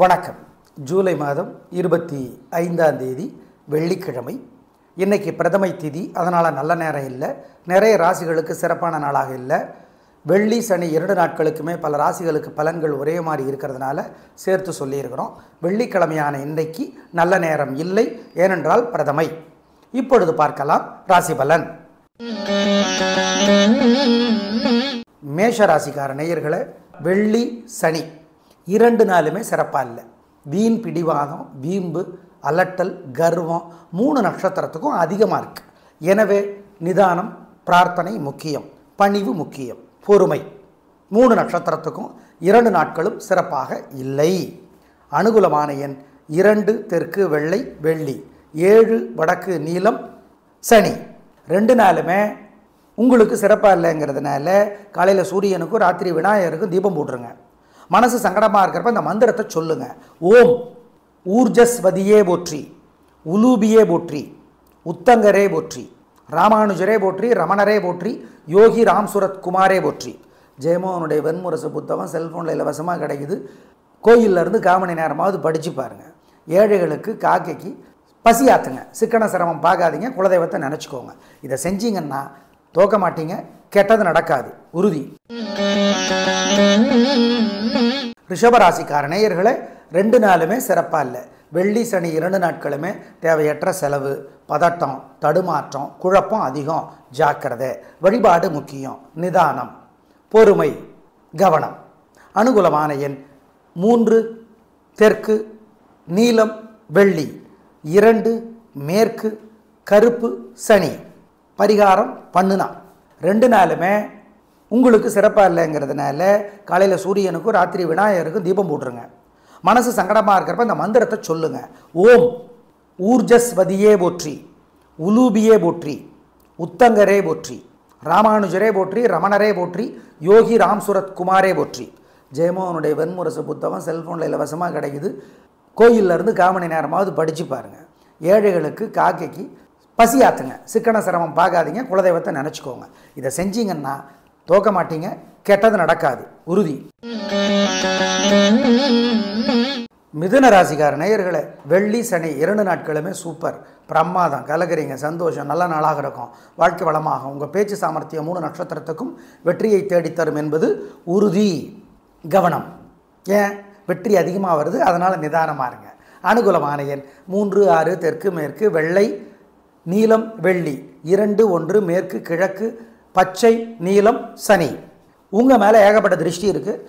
வணக்கம். ஜூலை மாதம் 25ஆம் தேதி வெள்ளிக்கிழமை. இன்றைக்கி பிரதமை திதி, அதனால் நல்ல நேரம் இல்லை. நிறைய ராசிகளுக்கு சிறப்பான நாளாக இல்லை. வெள்ளி சனி 2 நாட்களுக்குமே பல ராசிகளுக்கு பலன்கள் ஒரே மாதிரி இருக்கிறதுனால சேர்த்து சொல்லியிருக்கிறோம். வெள்ளிக்கிழமையான இன்றைக்கு நல்ல நேரம் இல்லை, ஏனென்றால் பிரதமை. இப்பொழுது பார்க்கலாம் ராசி பலன். மேஷ ராசிக்கார நேயர்களே, வெள்ளி சனி 2 நாளுமே சிறப்பாக இல்லை. வீண் பிடிவாதம், வீம்பு, அலட்டல், கர்வம் 3 நட்சத்திரத்துக்கும் அதிகமாக இருக்குது. எனவே நிதானம், பிரார்த்தனை முக்கியம், பணிவு முக்கியம், பொறுமை. 3 நட்சத்திரத்துக்கும் 2 நாட்களும் சிறப்பாக இல்லை. அனுகூலமான எண் 2 தெற்கு வெள்ளை வெள்ளி, 7 வடக்கு நீலம் சனி. 2 நாளுமே உங்களுக்கு சிறப்பாக இல்லைங்கிறதுனால காலையில் சூரியனுக்கும் ராத்திரி விநாயகருக்கும் தீபம் போட்டுருங்க. மனசு சங்கடமாக இருக்கிறப்ப இந்த மந்திரத்தை சொல்லுங்கள். ஓம் ஊர்ஜஸ்வதியே போற்றி, உலூபியே போற்றி, உத்தங்கரே போற்றி, ராமானுஜரே போற்றி, ரமணரே போற்றி, யோகி ராம்சுரத் குமாரே போற்றி. ஜெயமோகனுடைய வெண்முரசு புத்தகம் செல்ஃபோனில் இலவசமாக கிடைக்குது. கோயிலிருந்து 1/4 மணி நேரமாவது படித்து பாருங்கள். ஏழைகளுக்கு காக்கைக்கு பசி ஆற்றுங்க. சிக்கன சிரமம் பார்க்காதீங்க. குலதெய்வத்தை நினச்சிக்கோங்க. இதை செஞ்சீங்கன்னா தோக்க மாட்டீங்க, கெட்டது நடக்காது, உறுதி. ரிஷபராசிக்கார நேயர்களே, 2 நாளுமே சிறப்பாக இல்லை. வெள்ளி சனி 2 நாட்களுமே தேவையற்ற செலவு, பதட்டம், தடுமாற்றம், குழப்பம் அதிகம். ஜாக்கிரதை. வழிபாடு முக்கியம், நிதானம், பொறுமை, கவனம். அனுகூலமான எண் 3 தெற்கு நீலம் வெள்ளி, 2 மேற்கு கருப்பு சனி. பரிகாரம் பண்ணுனா. 2 நாளுமே உங்களுக்கு சிறப்பாக இல்லைங்கிறதுனால காலையில் சூரியனுக்கும் ராத்திரி விநாயகருக்கும் தீபம் போட்டுருங்க. மனசு சங்கடமாக இருக்கிறப்ப இந்த மந்திரத்தை சொல்லுங்கள். ஓம் ஊர்ஜஸ்வதியே போற்றி, உலூபியே போற்றி, உத்தங்கரே போற்றி, ராமானுஜரே போற்றி, ரமணரே போற்றி, யோகி ராம்சுரத் குமாரே போற்றி. ஜெயமோகனுடைய வெண்முரசு புத்தகம் செல்ஃபோனில் இலவசமாக கிடைக்குது. கோயிலிருந்து 1/4 மணி நேரமாவது படித்து பாருங்கள். ஏழைகளுக்கு காக்கைக்கு பசி ஆற்றுங்க. சிக்கன சிரமம் பார்க்காதீங்க. குலதெய்வத்தை நினச்சிக்கோங்க. இதை செஞ்சீங்கன்னா தோக்க மாட்டீங்க, கெட்டது நடக்காது, உறுதி. மிதுன ராசிக்கார நேயர்களே, வெள்ளி சனி 2 நாட்களுமே சூப்பர், பிரமாதம், கலகிறீங்க, சந்தோஷம், நல்ல நாளாக இருக்கும், வாழ்க்கை வளமாகும். உங்கள் பேச்சு சாமர்த்தியம் 3 நட்சத்திரத்துக்கும் வெற்றியை தேடித்தரும் என்பது உறுதி. கவனம். ஏன் வெற்றி அதிகமாக வருது, அதனால் நிதானமாக இருங்க. அனுகூலமான எண் 3 6 தெற்கு மேற்கு வெள்ளை நீலம் வெள்ளி, 2 1 மேற்கு கிழக்கு பச்சை நீலம் சனி. உங்கள் மேலே ஏகப்பட்ட திருஷ்டி இருக்குது.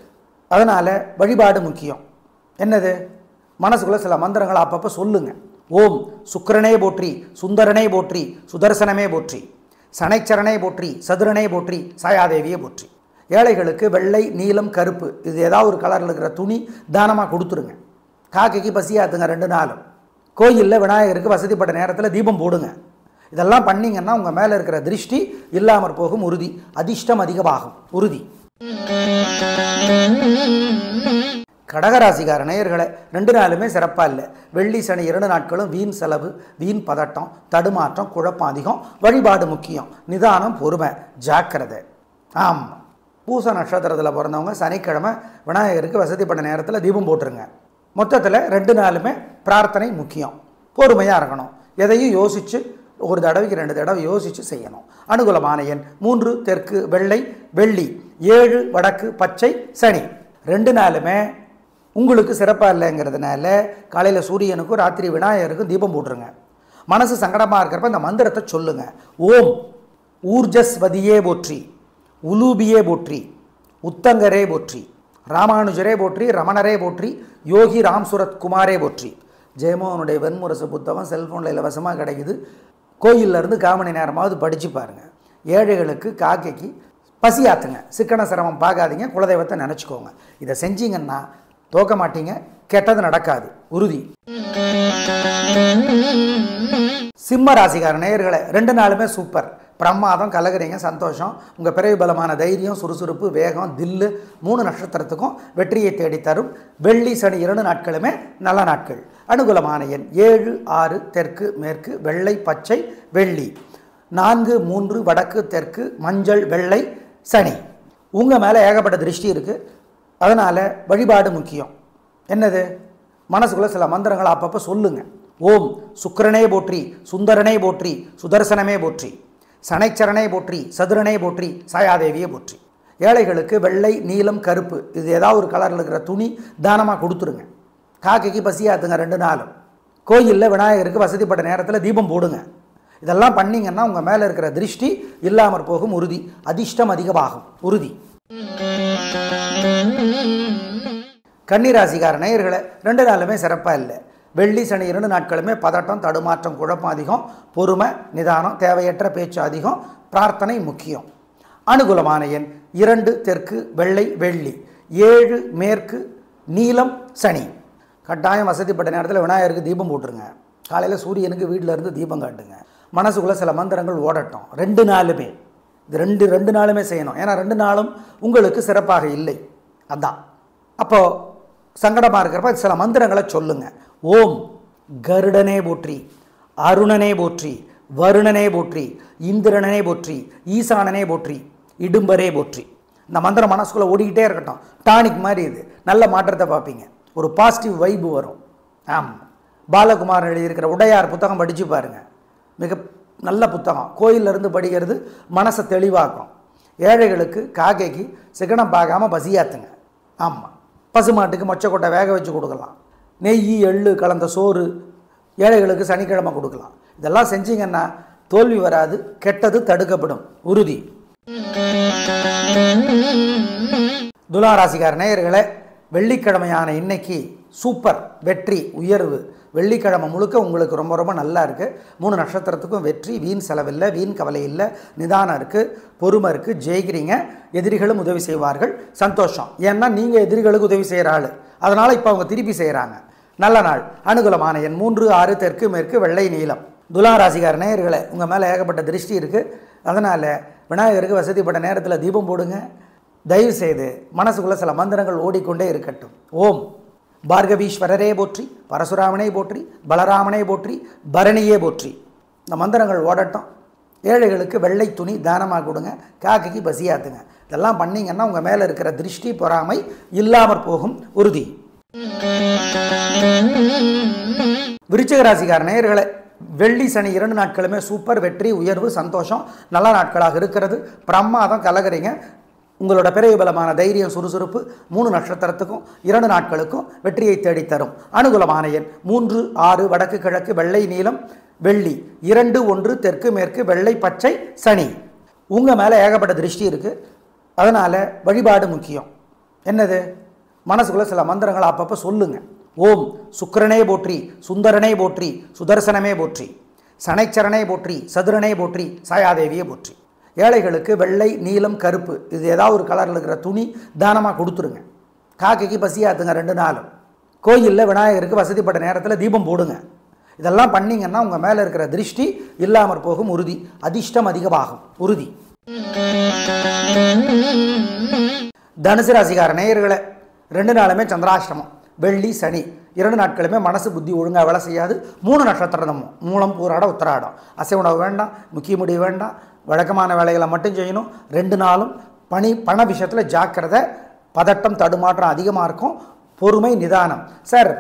அதனால் வழிபாடு முக்கியம். என்னது? மனசுக்குள்ளே சில மந்திரங்களை அப்பப்போ சொல்லுங்கள். ஓம் சுக்கிரனே போற்றி, சுந்தரனே போற்றி, சுதர்சனமே போற்றி, சனைச்சரனே போற்றி, சதுரனே போற்றி, சாயாதேவியே போற்றி. ஏழைகளுக்கு வெள்ளை நீலம் கருப்பு இது ஏதாவது ஒரு கலரில் இருக்கிற துணி தானமாக கொடுத்துருங்க. காக்கைக்கு பசியாத்துங்க. 2 நாளும் கோயிலில் விநாயகருக்கு வசதிப்பட்ட நேரத்தில் தீபம் போடுங்க. இதெல்லாம் பண்ணிங்கன்னா உங்கள் மேலே இருக்கிற திருஷ்டி இல்லாமற் போகும், உறுதி. அதிர்ஷ்டம் அதிகமாகும், உறுதி. கடகராசிக்கார நேயர்களே, 2 நாளுமே சிறப்பாக இல்லை. வெள்ளி சனி 2 நாட்களும் வீண் செலவு, வீண் பதட்டம், தடுமாற்றம், குழப்பம் அதிகம். வழிபாடு முக்கியம், நிதானம், பொறுமை, ஜாக்கிரதை. ஆமாம், பூச நட்சத்திரத்தில் பிறந்தவங்க சனிக்கிழமை விநாயகருக்கு வசதிப்பட்ட நேரத்தில் தீபம் போட்டுருங்க. மொத்தத்தில் 2 நாளுமே பிரார்த்தனை முக்கியம், பொறுமையாக இருக்கணும். எதையும் யோசித்து ஒரு தடவைக்கு 2 தடவை யோசித்து செய்யணும். அனுகூலமான எண் 3 தெற்கு வெள்ளை வெள்ளி, 7 வடக்கு பச்சை சனி. 2 நாளுமே உங்களுக்கு சிறப்பாக இல்லைங்கிறதுனால காலையில் சூரியனுக்கும் ராத்திரி விநாயகருக்கும் தீபம் போட்டுருங்க. மனசு சங்கடமாக இருக்கிறப்ப இந்த மந்திரத்தை சொல்லுங்கள். ஓம் ஊர்ஜஸ்வதியே போற்றி, உலூபியே போற்றி, உத்தங்கரே போற்றி, ராமானுஜரே போற்றி, ரமணரே போற்றி, யோகி ராம்சுரத் குமாரே போற்றி. ஜெயமோகனுடைய வெண்முரசு புத்தகம் செல்ஃபோனில் இலவசமாக கிடைக்குது. கோயிலிருந்து 1/4 மணி நேரமாவது படித்து பாருங்கள். ஏழைகளுக்கு காக்கைக்கு பசி ஆற்றுங்க. சிக்கன சிரமம் பார்க்காதீங்க. குலதெய்வத்தை நினச்சிக்கோங்க. இதை செஞ்சீங்கன்னா தோக்க மாட்டீங்க, கெட்டது நடக்காது, உறுதி. சிம்ம ராசிக்கார நேயர்களே, 2 நாளுமே சூப்பர், பிரமாதம், கலகிறீங்க, சந்தோஷம். உங்கள் பிறவி பலமான தைரியம், சுறுசுறுப்பு, வேகம், தில்லு 3 நட்சத்திரத்துக்கும் வெற்றியை தேடித்தரும். வெள்ளி சனி 2 நாட்களுமே நல்ல நாட்கள். அனுகூலமான எண் 7 6 தெற்கு மேற்கு வெள்ளை பச்சை வெள்ளி, 4 3 வடக்கு தெற்கு மஞ்சள் வெள்ளை சனி. உங்கள் மேலே ஏகப்பட்ட திருஷ்டி இருக்குது. அதனால் வழிபாடு முக்கியம். என்னது? மனசுக்குள்ளே சில மந்திரங்களை அப்பப்போ சொல்லுங்க. ஓம் சுக்கிரனே போற்றி, சுந்தரனே போற்றி, சுதர்சனமே போற்றி, சனைச்சரனே போற்றி, சதுரனே போற்றி, சாயாதேவியே போற்றி. ஏழைகளுக்கு வெள்ளை, நீலம், கருப்பு இது ஏதாவது ஒரு கலரில் இருக்கிற துணி தானமாக கொடுத்துருங்க. காக்கைக்கு பசியாத்துங்க 2 நாளும். கோயிலில் விநாயகருக்கு வசதிப்பட்ட நேரத்தில் தீபம் போடுங்க. இதெல்லாம் பண்ணிங்கன்னா உங்கள் மேலே இருக்கிற திருஷ்டி இல்லாமற் போகும் உறுதி. அதிர்ஷ்டம் அதிகமாகும் உறுதி. கன்னிராசிக்கார நேயர்களே 2 நாளுமே சிறப்பாக இல்லை. வெள்ளி சனி 2 நாட்களுமே பதட்டம், தடுமாற்றம், குழப்பம் அதிகம். பொறுமை, நிதானம், தேவையற்ற பேச்சு அதிகம். பிரார்த்தனை முக்கியம். அனுகூலமான எண் 2 தெற்கு, வெள்ளை, வெள்ளி, 7 மேற்கு, நீலம், சனி. கட்டாயம் வசதிப்பட்ட நேரத்தில் விநாயகருக்கு தீபம் போட்டுருங்க. காலையில் சூரியனுக்கு வீட்டில் இருந்து தீபம் காட்டுங்க. மனசுக்குள்ளே சில மந்திரங்கள் ஓடட்டும். 2 நாளுமே இது 2 நாளுமே செய்யணும். ஏன்னா 2 நாளும் உங்களுக்கு சிறப்பாக இல்லை. அதான் அப்போது சங்கடமாக இருக்கிறப்ப சில மந்திரங்களை சொல்லுங்க. ஓம் கருடனே போற்றி, அருணனே போற்றி, வருணனே போற்றி, இந்திரனே போற்றி, ஈசானனே போற்றி, இடும்பரே போற்றி. இந்த மந்திரம் மனசுக்குள்ளே ஓடிக்கிட்டே இருக்கட்டும். டானிக் மாதிரி இது. நல்ல மாற்றத்தை பார்ப்பீங்க. ஒரு பாசிட்டிவ் வைப்பு வரும். ஆமாம், பாலகுமாரன் எழுதியிருக்கிற உடையார் புத்தகம் படித்து பாருங்கள். மிக நல்ல புத்தகம். கோயிலிருந்து படிக்கிறது மனசை தெளிவாக்கும். ஏழைகளுக்கு காக்கைக்கு சிக்கனம் பார்க்காம பசியாத்துங்க. ஆமாம், பசுமாட்டுக்கு மொச்சக்கொட்டை வேக வச்சு கொடுக்கலாம். நெய், எள்ளு கலந்த சோறு ஏழைகளுக்கு சனிக்கிழமை கொடுக்கலாம். இதெல்லாம் செஞ்சீங்கன்னா தோல்வி வராது, கெட்டது தடுக்கப்படும் உறுதி. துலாராசிக்கார நேயர்களே, வெள்ளிக்கிழமையான இன்னைக்கு சூப்பர் வெற்றி, உயர்வு. வெள்ளிக்கிழமை முழுக்க உங்களுக்கு ரொம்ப ரொம்ப நல்லா இருக்குது. 3 நட்சத்திரத்துக்கும் வெற்றி, வீண் செலவில்லை, வீண் கவலை இல்லை, நிதானம் இருக்குது, பொறுமை இருக்குது, ஜெயிக்கிறீங்க. எதிரிகளும் உதவி செய்வார்கள். சந்தோஷம். ஏன்னா நீங்கள் எதிரிகளுக்கு உதவி செய்கிற ஆள். அதனால் இப்போ அவங்க திருப்பி செய்கிறாங்க. நல்ல நாள். அனுகூலமான எண் 3 6 தெற்கு மேற்கு, வெள்ளை, நீலம். துலாராசிக்கார நேயர்களே, உங்கள் மேலே ஏகப்பட்ட திருஷ்டி இருக்குது. அதனால் விநாயகருக்கு வசதிப்பட்ட நேரத்தில் தீபம் போடுங்க. தயவு செய்து மனசுக்குள்ளே சில மந்திரங்கள் ஓடிக்கொண்டே இருக்கட்டும். ஓம் பார்கவீஸ்வரரே போற்றி, பரசுராமனே போற்றி, பலராமனே போற்றி, பரணியே போற்றி. இந்த மந்திரங்கள் ஓடட்டும். ஏழைகளுக்கு வெள்ளை துணி தானமாக கொடுங்க. காக்கைக்கு பசியாத்துங்க. இதெல்லாம் பண்ணிங்கன்னா உங்கள் மேலே இருக்கிற திருஷ்டி பொறாமை இல்லாமற் போகும் உறுதி. விருச்சிக ராசிக்கார நேயர்களே, வெள்ளி சனி 2 நாட்களுமே சூப்பர் வெற்றி, உயர்வு, சந்தோஷம், நல்ல நாட்களாக இருக்கிறது. பிரமாதம், கலகிறீங்க. உங்களோட பிறவி பலமான தைரியம், சுறுசுறுப்பு 3 நட்சத்திரத்துக்கும் 2 நாட்களுக்கும் வெற்றியை தேடித்தரும். அனுகூலமான எண் 3 6 வடக்கு கிழக்கு, வெள்ளை, நீலம், வெள்ளி, 2 1 தெற்கு மேற்கு, வெள்ளை, பச்சை, சனி. உங்கள் மேலே ஏகப்பட்ட திருஷ்டி இருக்குது. அதனால் வழிபாடு முக்கியம். என்னது? மனசுக்குள்ளே சில மந்திரங்களை அப்பப்போ சொல்லுங்கள். ஓம் சுக்கிரனே போற்றி, சுந்தரனே போற்றி, சுதர்சனமே போற்றி, சனைச்சரனே போற்றி, சதுரனே போற்றி, சாயாதேவியே போற்றி. ஏழைகளுக்கு வெள்ளை, நீலம், கருப்பு இது ஏதாவது ஒரு கலரில் இருக்கிற துணி தானமாக கொடுத்துருங்க. காக்கைக்கு பசியாத்துங்க 2 நாளும். கோயிலில் விநாயகருக்கு வசதிப்பட்ட நேரத்தில் தீபம் போடுங்க. இதெல்லாம் பண்ணிங்கன்னா உங்கள் மேலே இருக்கிற திருஷ்டி இல்லாமற் போகும் உறுதி. அதிர்ஷ்டம் அதிகமாகும் உறுதி. தனுசு ராசிக்கார நேயர்களே, 2 நாளுமே சந்திராஷ்டமம். வெள்ளி சனி 2 நாட்களுமே மனசு புத்தி ஒழுங்காக வேலை செய்யாது. 3 நட்சத்திரமும் மூலம், பூராடம், உத்திராடம். அசை உணவு வேண்டாம், முக்கிய முடிவு வேண்டாம், வழக்கமான வேலைகளை மட்டும் செய்யணும். 2 நாளும் பண விஷயத்தில் ஜாக்கிரதை. பதட்டம், தடுமாற்றம் அதிகமாக இருக்கும். பொறுமை, நிதானம். சார்,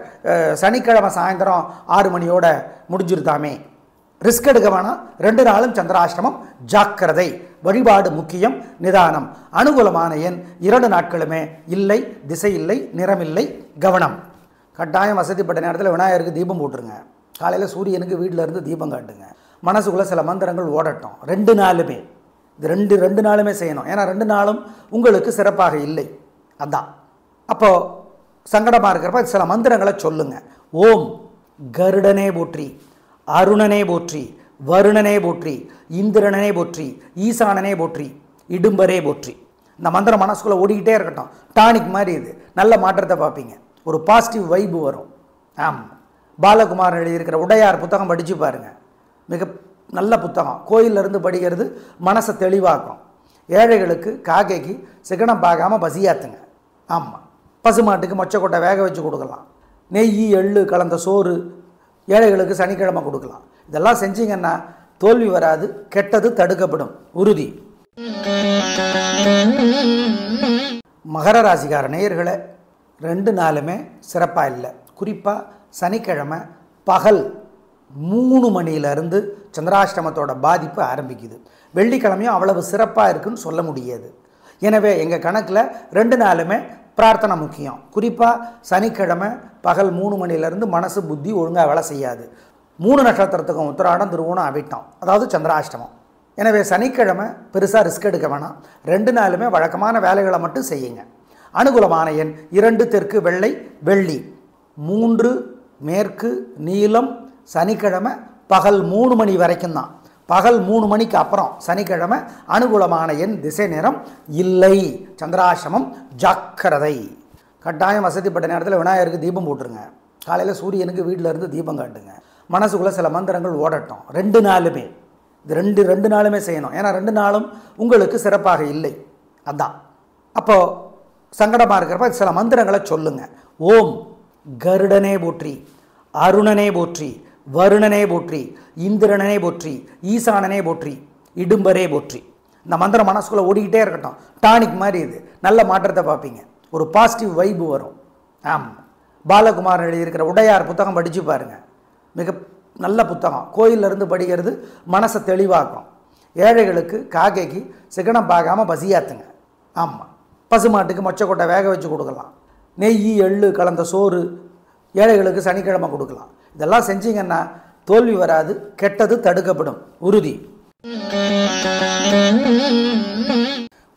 சனிக்கிழமை சாயந்தரம் 6 மணியோட முடிஞ்சிருதாமே, ரிஸ்க் எடுக்க வேணாம். 2 நாளும் சந்திராஷ்டமம், ஜாக்கிரதை. வழிபாடு முக்கியம், நிதானம். அனுகூலமான எண் 2 நாட்களுமே இல்லை, திசை இல்லை, நிறமில்லை, கவனம். கட்டாயம் வசதிப்பட்ட நேரத்தில் விநாயகருக்கு தீபம் போட்டுருங்க. காலையில் சூரியனுக்கு வீட்டில் இருந்து தீபம் காட்டுங்க. மனசுக்குள்ளே சில மந்திரங்கள் ஓடட்டும். 2 நாளுமே இது 2 நாளுமே செய்யணும். ஏன்னா 2 நாளும் உங்களுக்கு சிறப்பாக இல்லை. அதான் அப்போது சங்கடமாக இருக்கிறப்ப சில மந்திரங்களை சொல்லுங்க. ஓம் கருடனே போற்றி, அருணனே போற்றி, வருணனே போற்றி, இந்திரனே போற்றி, ஈசானனே போற்றி, இடும்பரே போற்றி. இந்த மந்திரம் மனசுக்குள்ளே ஓடிக்கிட்டே இருக்கட்டும். டானிக் மாதிரி இது. நல்ல மாற்றத்தை பார்ப்பீங்க. ஒரு பாசிட்டிவ் வைப்பு வரும். ஆமாம், பாலகுமாரன் எழுதியிருக்கிற உடையார் புத்தகம் படித்து பாருங்கள். மிக நல்ல புத்தகம். கோயிலிருந்து படிக்கிறது மனசை தெளிவாக்கும். ஏழைகளுக்கு காக்கைக்கு சிக்கனம் பார்க்காம பசியாத்துங்க. ஆமாம், பசுமாட்டுக்கு மொச்சக்கொட்டை வேக வச்சு கொடுக்கலாம். நெய், எள்ளு கலந்த சோறு ஏழைகளுக்கு சனிக்கிழமை கொடுக்கலாம். இதெல்லாம் செஞ்சீங்கன்னா தோல்வி வராது, கெட்டது தடுக்கப்படும் உறுதி. மகர ராசிக்கார நேயர்களே, 2 நாளுமே சிறப்பாக இல்லை. குறிப்பாக சனிக்கிழமை பகல் 3 மணியிலிருந்து சந்திராஷ்டமத்தோட பாதிப்பு ஆரம்பிக்குது. வெள்ளிக்கிழமையும் அவ்வளவு சிறப்பாக இருக்குன்னு சொல்ல முடியாது. எனவே எங்கள் கணக்கில் 2 நாளுமே பிரார்த்தனை முக்கியம். குறிப்பாக சனிக்கிழமை பகல் 3 மணியிலேருந்து மனசு புத்தி ஒழுங்காக வேலை செய்யாது. 3 நட்சத்திரத்துக்கும் உத்திராடம் திருவோணம் அவிட்டம், அதாவது சந்திராஷ்டமம். எனவே சனிக்கிழமை பெருசாக ரிஸ்க் எடுக்க வேணாம். 2 நாளுமே வழக்கமான வேலைகளை மட்டும் செய்யுங்க. அனுகூலமான எண் 2 தெற்கு வெள்ளை வெள்ளி, 3 மேற்கு நீலம். சனிக்கிழமை பகல் 3 மணி வரைக்கும் தான். பகல் 3 மணிக்கு அப்புறம் சனிக்கிழமை அனுகூலமான எண் திசை நேரம் இல்லை. சந்திராசிரமம் ஜாக்கிரதை. கட்டாயம் வசதிப்பட்ட நேரத்தில் விநாயகருக்கு தீபம் போட்டுருங்க. காலையில் சூரியனுக்கு வீட்டில் இருந்து தீபம் காட்டுங்க. மனசுக்குள்ளே சில மந்திரங்கள் ஓடட்டும். 2 நாளுமே இது ரெண்டு நாளுமே செய்யணும். ஏன்னா 2 நாளும் உங்களுக்கு சிறப்பாக இல்லை. அதான் அப்போது சங்கடமாக இருக்கிறப்ப சில மந்திரங்களை சொல்லுங்கள். ஓம் கருடனே போற்றி, அருணனே போற்றி, வருணனே போற்றி, இந்திரனே போற்றி, ஈசானனே போற்றி, இடும்பரே போற்றி. இந்த மந்திரம் மனசுக்குள்ளே ஓடிக்கிட்டே இருக்கட்டும். டானிக் மாதிரி இது. நல்ல மாற்றத்தை பார்ப்பீங்க. ஒரு பாசிட்டிவ் வைப்பு வரும். ஆமாம், பாலகுமாரன் எழுதியிருக்கிற உடையார் புத்தகம் படித்து பாருங்கள். மிக நல்ல புத்தகம். கோயிலிருந்து படிக்கிறது மனசை தெளிவாக்கும். ஏழைகளுக்கு காக்கைக்கு சிக்கனம் பார்க்காமல் பசியாத்துங்க. ஆமாம், பசுமாட்டுக்கு மொச்சக்கொட்டை வேக வச்சு கொடுக்கலாம். நெய் எள்ளு கலந்த சோறு ஏழைகளுக்கு சனிக்கிழமை கொடுக்கலாம். இதெல்லாம் செஞ்சீங்கன்னா தோல்வி வராது, கெட்டது தடுக்கப்படும். உறுதி.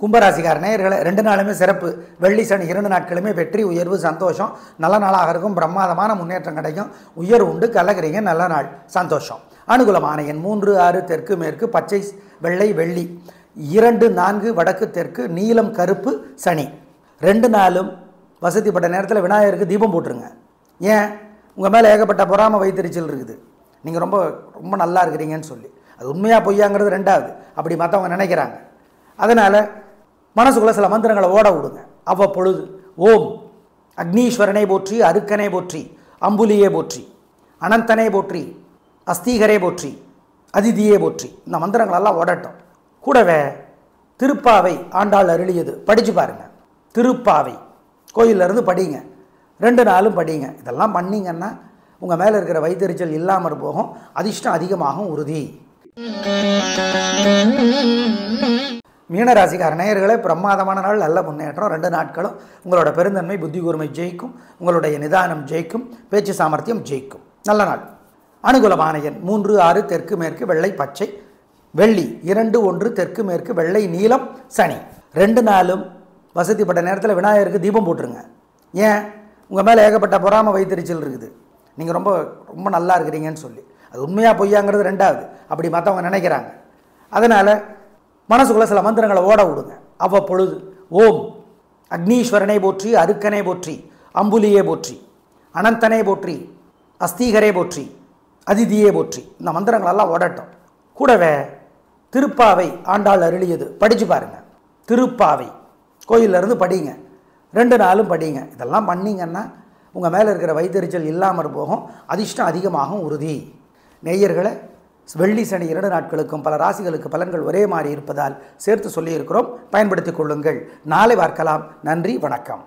கும்பராசிக்கார நேயர்களே, 2 நாளுமே சிறப்பு. வெள்ளி சனி 2 நாட்களுமே வெற்றி, உயர்வு, சந்தோஷம். நல்ல நாளாக இருக்கும். பிரமாதமான முன்னேற்றம் கிடைக்கும். உயர்வு உண்டு. கலகிறீங்க. நல்ல நாள். சந்தோஷம். அனுகூலமான எண் 3 6 தெற்கு மேற்கு பச்சை வெள்ளை வெள்ளி, 2 4 வடக்கு தெற்கு நீலம் கருப்பு சனி. 2 நாளும் வசதிப்பட்ட நேரத்தில் விநாயகருக்கு தீபம் போட்டுருங்க. ஏன்? உங்கள் மேலே ஏகப்பட்ட பொறாமை வைத்தறிச்சல் இருக்குது. நீங்கள் ரொம்ப ரொம்ப நல்லா இருக்கிறீங்கன்னு சொல்லி. அது உண்மையாக பொய்யாங்கிறது 2வது. அப்படி மற்றவங்க நினைக்கிறாங்க. அதனால் மனசுக்குள்ளே சில மந்திரங்களை ஓட விடுங்க. அவ்வப்பொழுது ஓம் அக்னீஸ்வரனை போற்றி, அருக்கனை போற்றி, அம்புலியே போற்றி, அனந்தனை போற்றி, அஸ்தீகரே போற்றி, அதிதியே போற்றி. இந்த மந்திரங்களெல்லாம் ஓடட்டும். கூடவே திருப்பாவை ஆண்டாள் அருளியது படித்து பாருங்கள். திருப்பாவை கோயிலிருந்து படிங்க. 2 நாளும் படிங்க. இதெல்லாம் பண்ணிங்கன்னா உங்கள் மேலே இருக்கிற வைத்தறிச்சல் இல்லாமல் போகும். அதிர்ஷ்டம் அதிகமாகும். உறுதி. மீனராசிக்கார நேயர்களே, பிரமாதமான நாள். நல்ல முன்னேற்றம். 2 நாட்களும் உங்களோட பெருந்தன்மை புத்தி கூர்மை ஜெயிக்கும். உங்களுடைய நிதானம் ஜெயிக்கும். பேச்சு சாமர்த்தியம் ஜெயிக்கும். நல்ல நாள். அனுகூலமான எண் 3 6 தெற்கு மேற்கு வெள்ளை பச்சை வெள்ளி, 2 1 தெற்கு மேற்கு வெள்ளை நீலம் சனி. 2 நாளும் வசதிப்பட்ட நேரத்தில் விநாயகருக்கு தீபம் போட்டுருங்க. ஏன்? உங்கள் மேலே ஏகப்பட்ட பொறாமை வைத்தறிச்சல் இருக்குது. நீங்கள் ரொம்ப ரொம்ப நல்லா இருக்கிறீங்கன்னு சொல்லி. அது உண்மையாக பொய்யாங்கிறது 2வது. அப்படி மற்றவங்க நினைக்கிறாங்க. அதனால் மனசுக்குள்ளே சில மந்திரங்களை ஓட விடுங்க. அவ்வப்பொழுது ஓம் அக்னீஸ்வரனை போற்றி, அருக்கனை போற்றி, அம்புலியே போற்றி, அனந்தனை போற்றி, அஸ்தீகரே போற்றி, அதிதியே போற்றி. இந்த மந்திரங்களெல்லாம் ஓடட்டும். கூடவே திருப்பாவை ஆண்டாள் அருளியது படித்து பாருங்கள். திருப்பாவை கோயிலிருந்து படிங்க. 2 நாளும் படிங்க. இதெல்லாம் பண்ணிங்கன்னா உங்கள் மேலே இருக்கிற வைத்தறிச்சல் இல்லாமல் போகும். அதிர்ஷ்டம் அதிகமாகும். உறுதி. நேயர்களே, வெள்ளி சனி 2 நாட்களுக்கும் பல ராசிகளுக்கு பலன்கள் ஒரே மாதிரி இருப்பதால் சேர்த்து சொல்லியிருக்கிறோம். பயன்படுத்திக் கொள்ளுங்கள். நாளை பார்க்கலாம். நன்றி, வணக்கம்.